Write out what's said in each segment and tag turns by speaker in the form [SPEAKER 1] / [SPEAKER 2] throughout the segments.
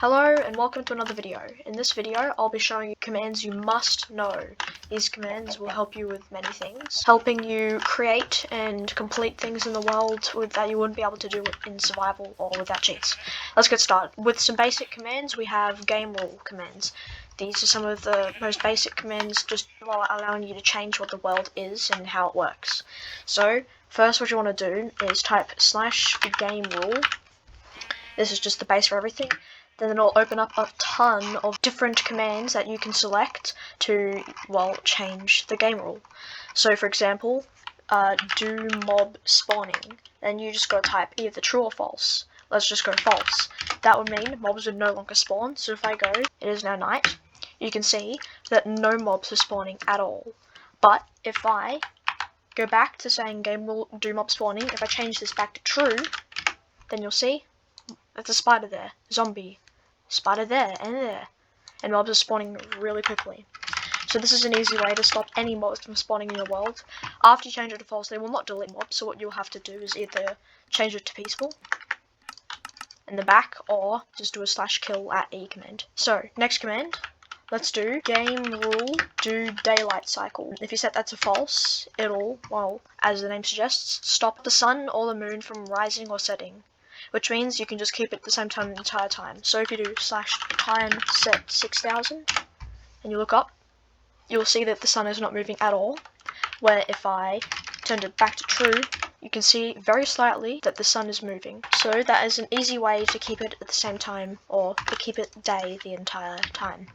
[SPEAKER 1] Hello and welcome to another video. In this video, I'll be showing you commands you must know. These commands will help you with many things, helping you create and complete things in the world that you wouldn't be able to do in survival or without cheats. Let's get started. With some basic commands, we have game rule commands. These are some of the most basic commands, just allowing you to change what the world is and how it works. So, first what you want to do is type /game_rule. This is just the base for everything. Then it'll open up a ton of different commands that you can select to, change the game rule. So for example, do mob spawning. Then you just gotta type either true or false. Let's just go false. That would mean mobs would no longer spawn. So if I go, it is now night, you can see that no mobs are spawning at all. But if I go back to saying game rule do mob spawning, if I change this back to true, then you'll see there's a spider there, zombie, spider there, and mobs are spawning really quickly. So this is an easy way to stop any mobs from spawning in your world. After you change it to false, they will not delete mobs, so what you'll have to do is either change it to peaceful in the back, or just do a /kill at E command. So, next command, let's do game rule do daylight cycle. If you set that to false, it'll, as the name suggests, stop the sun or the moon from rising or setting, which means you can just keep it at the same time the entire time. So if you do /time set 6000 and you look up, you'll see that the sun is not moving at all. Where if I turned it back to true, you can see very slightly that the sun is moving. So that is an easy way to keep it at the same time, or to keep it day the entire time.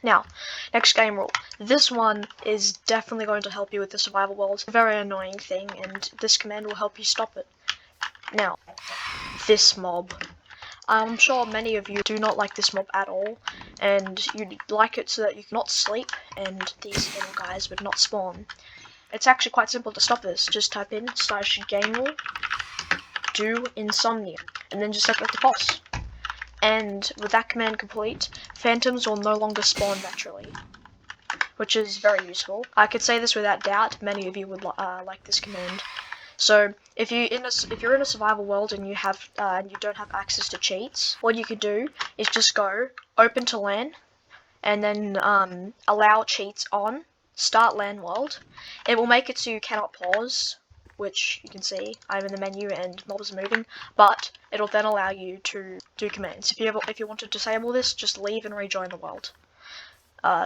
[SPEAKER 1] Now, next game rule. This one is definitely going to help you with the survival world. It's a very annoying thing, and this command will help you stop it. Now, this mob. I'm sure many of you do not like this mob at all, and you'd like it so that you can not sleep and these little guys would not spawn. It's actually quite simple to stop this. Just type in /game rule do insomnia, and then just set that to false. And with that command complete, phantoms will no longer spawn naturally, which is very useful. I could say this without doubt, many of you would like this command. So if you're in a survival world and you don't have access to cheats, what you could do is just go open to LAN, and then allow cheats on, start LAN world. It will make it so you cannot pause, which you can see I'm in the menu and mobs are moving, but it'll then allow you to do commands. If you want to disable this, just leave and rejoin the world.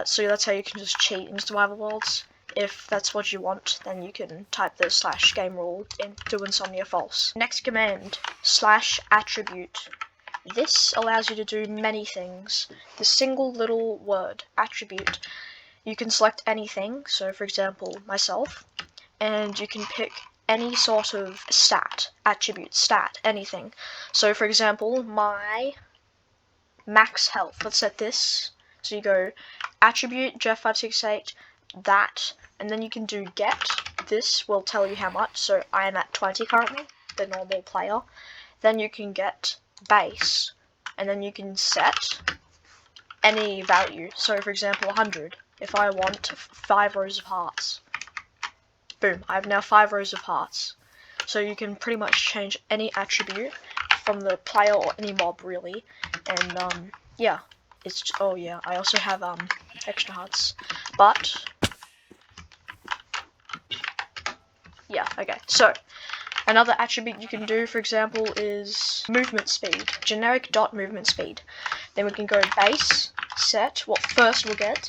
[SPEAKER 1] So that's how you can just cheat in survival worlds. If that's what you want, then you can type the /game rule and do insomnia false. Next command, /attribute. This allows you to do many things. The single little word, attribute, you can select anything, so for example, myself, and you can pick any sort of stat, attribute, stat, anything. So for example, my max health, let's set this, so you go attribute, Jeff568, that, and then you can do get. This will tell you how much, so I am at 20 currently, the normal player. Then you can get base, and then you can set any value, so for example 100. If I want 5 rows of hearts, boom, I have now 5 rows of hearts. So you can pretty much change any attribute from the player or any mob really, and yeah, it's, I also have extra hearts, but yeah, okay, so another attribute you can do, for example, is movement speed, generic dot movement speed. Then we can go base, set, what first we'll get,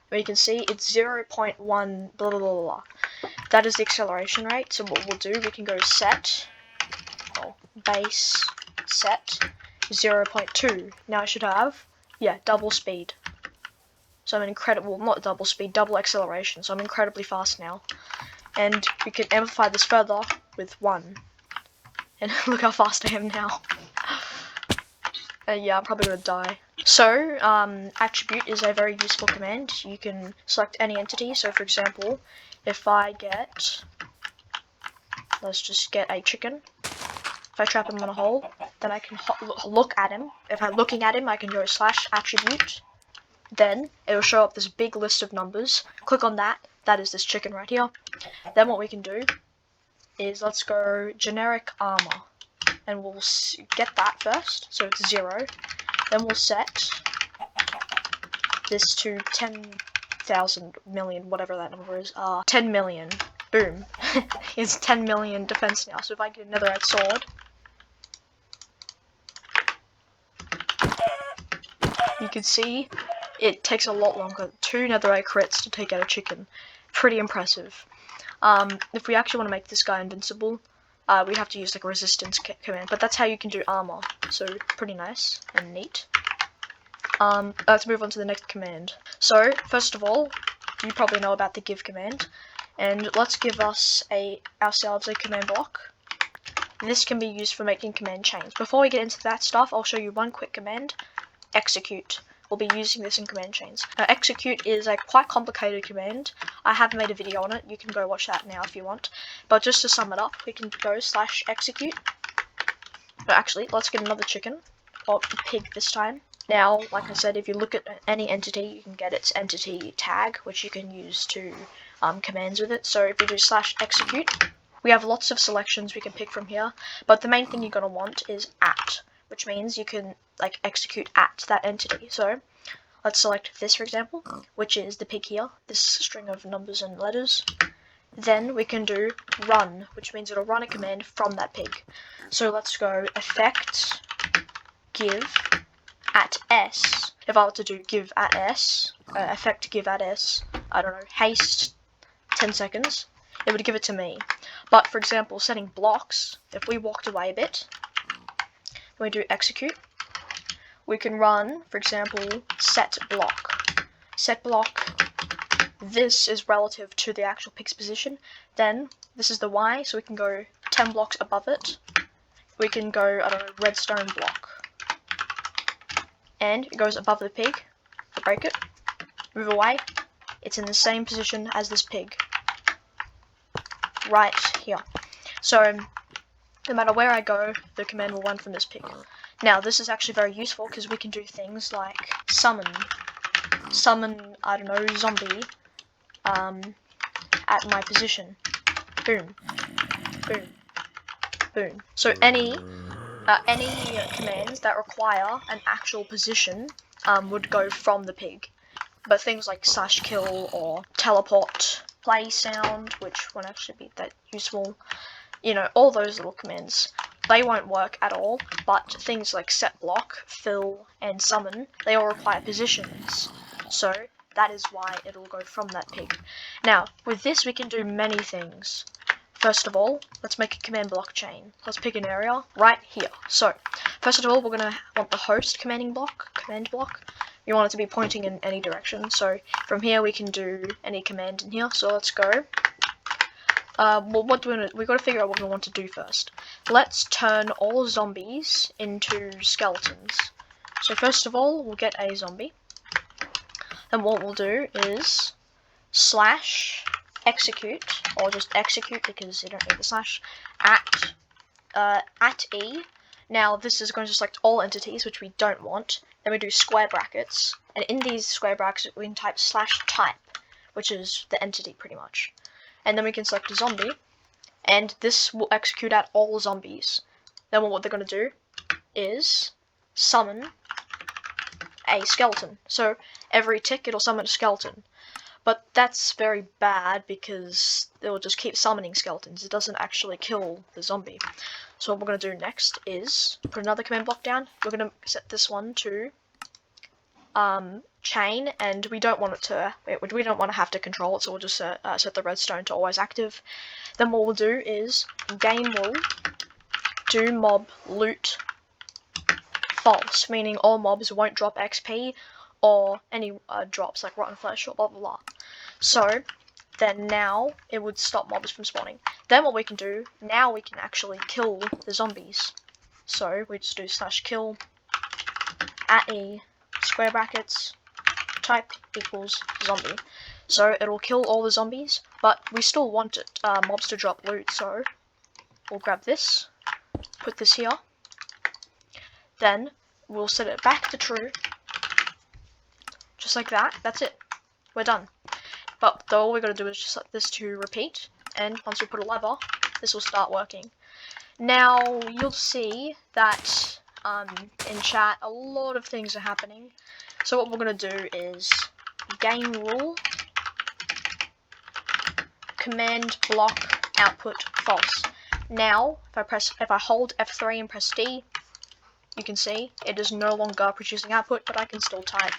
[SPEAKER 1] where you can see it's 0.1 blah blah blah blah. That is the acceleration rate, so what we'll do, we can go set, base, set, 0.2. Now I should have, double speed. So I'm not double speed, double acceleration, so I'm incredibly fast now. And we can amplify this further with 1. And look how fast I am now. I'm probably gonna die. So, attribute is a very useful command. You can select any entity. So for example, if I get, let's just get a chicken. If I trap him in a hole, then I can look at him. If I'm looking at him, I can go /attribute. Then it'll show up this big list of numbers. Click on that. That is this chicken right here. Then what we can do is let's go generic armor. and we'll get that first, so it's 0. Then we'll set this to 10,000 million, whatever that number is, 10 million. Boom. It's 10 million defense now. So if I get a netherite sword, you can see it takes a lot longer. 2 netherite crits to take out a chicken. Pretty impressive. If we actually want to make this guy invincible, we have to use like a resistance command, but that's how you can do armor. So pretty nice and neat. Let's move on to the next command. So first of all, you probably know about the give command, and let's give ourselves a command block. This can be used for making command chains. Before we get into that stuff, I'll show you one quick command. Execute. We'll be using this in command chains. Now, execute is a quite complicated command. I have made a video on it. You can go watch that now if you want. But just to sum it up, we can go /execute. No, actually, let's get another chicken, or pig this time. Now, like I said, if you look at any entity, you can get its entity tag, which you can use to commands with it. So if you do /execute, we have lots of selections we can pick from here, but the main thing you're going to want is @ which means you can like execute at that entity. So let's select this, for example, which is the pig here, this string of numbers and letters. Then we can do run, which means it'll run a command from that pig. So let's go effect give @s. If I were to do give @s, effect give @s, I don't know, haste 10 seconds, it would give it to me. But for example, setting blocks, if we walked away a bit, we do execute, we can run, for example, set block. Set block, this is relative to the actual pig's position. Then this is the Y, so we can go 10 blocks above it. We can go, I don't know, redstone block. And it goes above the pig. To break it, move away, it's in the same position as this pig. Right here. So no matter where I go, the command will run from this pig. Now, this is actually very useful because we can do things like summon, I don't know, zombie, at my position. Boom, boom, boom. So any commands that require an actual position would go from the pig. But things like /kill or teleport, play sound, which won't actually be that useful, you know, all those little commands, they won't work at all. But things like set block, fill, and summon, they all require positions. So that is why it'll go from that pig. Now, with this we can do many things. First of all, let's make a command block chain. Let's pick an area right here. So, first of all, we're going to want the host command block. You want it to be pointing in any direction. So, from here we can do any command in here. So, let's go. Well, we've got to figure out what we want to do first. Let's turn all zombies into skeletons. So, first of all, we'll get a zombie. And what we'll do is /execute, or just execute because you don't need the slash, at E. Now this is going to select all entities, which we don't want. Then we do square brackets, and in these square brackets we can type /type, which is the entity pretty much. And then we can select a zombie, and this will execute at all zombies. Then what they're going to do is summon a skeleton. So every tick it'll summon a skeleton. But that's very bad because it will just keep summoning skeletons. It doesn't actually kill the zombie. So what we're going to do next is put another command block down. We're going to set this one to chain, and we don't want it to. We don't want to have to control it, so we'll just set the redstone to always active. Then what we'll do is game will do mob loot false, meaning all mobs won't drop XP or any drops like rotten flesh or blah blah blah. So then now it would stop mobs from spawning. Then what we can do, now we can actually kill the zombies. So we just do /kill at E, square brackets, type equals zombie. So it'll kill all the zombies, but we still want it, mobs to drop loot, so we'll grab this, put this here, then we'll set it back to true, just like that. That's it, we're done. But all we're going to do is just set this to repeat, and once we put a lever, this will start working. Now you'll see that in chat a lot of things are happening. So what we're gonna do is game rule command block output false. Now if I hold F3 and press D, you can see it is no longer producing output, but I can still type,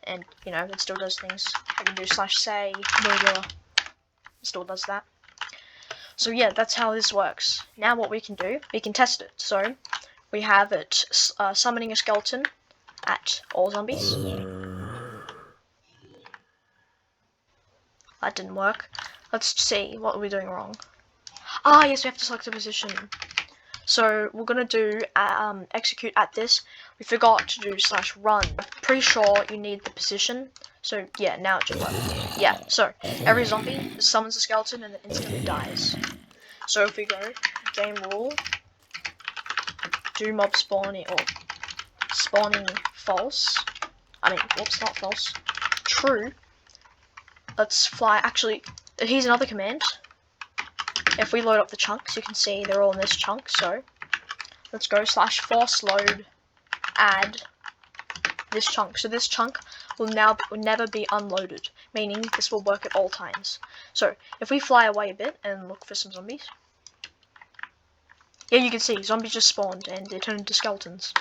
[SPEAKER 1] and you know it still does things. I can do /say it still does that. So yeah, that's how this works. Now what we can do, we can test it. So we have it summoning a skeleton at all zombies. That didn't work. Let's see, what are we doing wrong? Ah, yes, we have to select a position. So we're gonna do execute at this. We forgot to do /run. I'm pretty sure you need the position. So yeah, now it should work. Yeah, so every zombie summons a skeleton and then instantly dies. So if we go game rule, do mob spawning or spawning false. Whoops, not false. True. Let's fly. Actually, here's another command. If we load up the chunks, you can see they're all in this chunk. So let's go /force load add this chunk. So this chunk will never be unloaded, meaning this will work at all times. So if we fly away a bit and look for some zombies, yeah, you can see zombies just spawned and they turned into skeletons.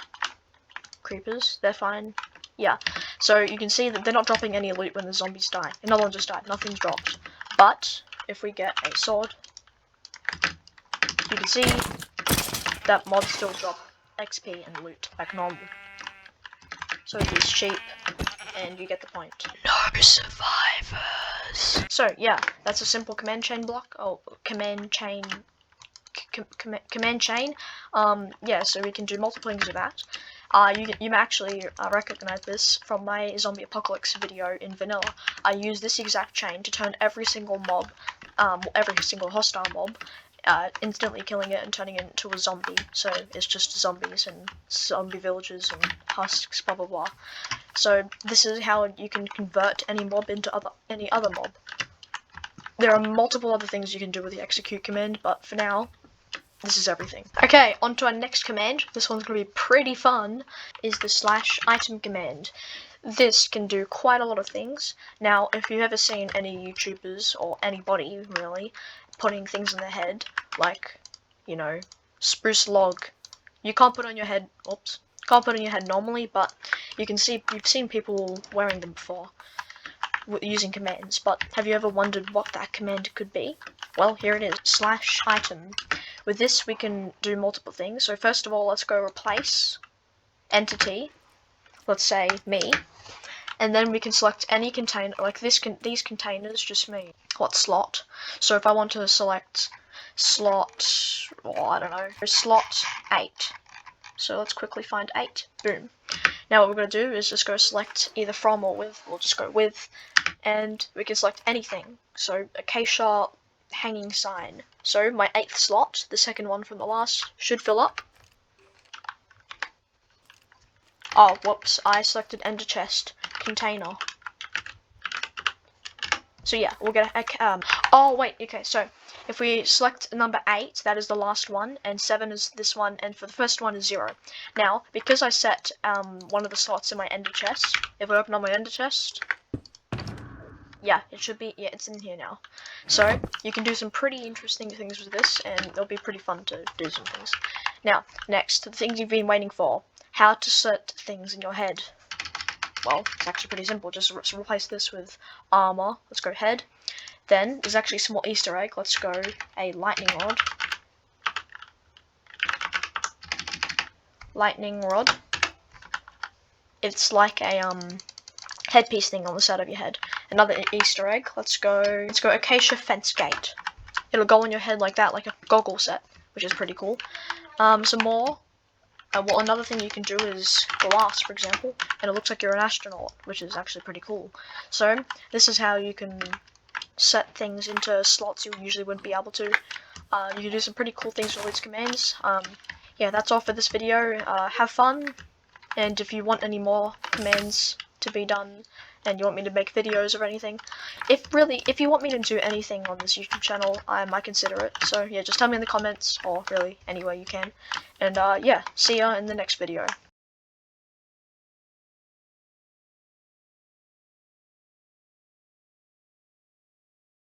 [SPEAKER 1] Creepers, they're fine. Yeah, so you can see that they're not dropping any loot when the zombies die. Another one just died, nothing's dropped. But if we get a sword, you can see that mobs still drop XP and loot like normal. So it is cheap, and you get the point. No survivors. So yeah, that's a simple command chain block. Oh, command chain. Command chain. Yeah, so we can do multiple things with that. You may actually recognize this from my zombie apocalypse video in vanilla. I use this exact chain to turn every single mob, every single hostile mob, instantly killing it and turning it into a zombie. So it's just zombies and zombie villages and husks, blah blah blah. So this is how you can convert any mob into any other mob. There are multiple other things you can do with the execute command, but for now, this is everything. Okay, on to our next command. This one's going to be pretty fun, is the /item command. This can do quite a lot of things. Now, if you've ever seen any YouTubers, or anybody really, putting things in their head, like, you know, spruce log, you can't put on your head, can't put on your head normally, but you've seen people wearing them before, using commands, but have you ever wondered what that command could be? Well, here it is, /item. With this, we can do multiple things. So first of all, let's go replace entity, let's say me, and then we can select any container, like these containers just mean what slot. So if I want to select slot, I don't know, slot 8. So let's quickly find 8, boom. Now what we're going to do is just go select either from or with, we'll just go with, and we can select anything. So acacia hanging sign. So my 8th slot, the second one from the last, should fill up. Oh, whoops, I selected ender chest container. So yeah, we'll get a, oh wait, okay, so if we select number 8, that is the last one, and 7 is this one, and for the first one is 0. Now, because I set one of the slots in my ender chest, if I open up my ender chest, yeah, it should be, yeah, it's in here now. So, you can do some pretty interesting things with this, and it'll be pretty fun to do some things. Now, next, the things you've been waiting for. How to set things in your head. Well, it's actually pretty simple, just replace this with armor. Let's go head. Then, there's actually a small Easter egg. Let's go a lightning rod. Lightning rod. It's like a headpiece thing on the side of your head. Another Easter egg. Let's go acacia fence gate. It'll go on your head like that, like a goggle set, which is pretty cool. Some more. Well, another thing you can do is glass, for example, and it looks like you're an astronaut, which is actually pretty cool. So this is how you can set things into slots you usually wouldn't be able to. You can do some pretty cool things with these commands. Yeah, that's all for this video. Have fun, and if you want any more commands to be done and you want me to make videos or anything. If you want me to do anything on this YouTube channel, I might consider it. So yeah, just tell me in the comments, or really anywhere you can. And yeah, see ya in the next video.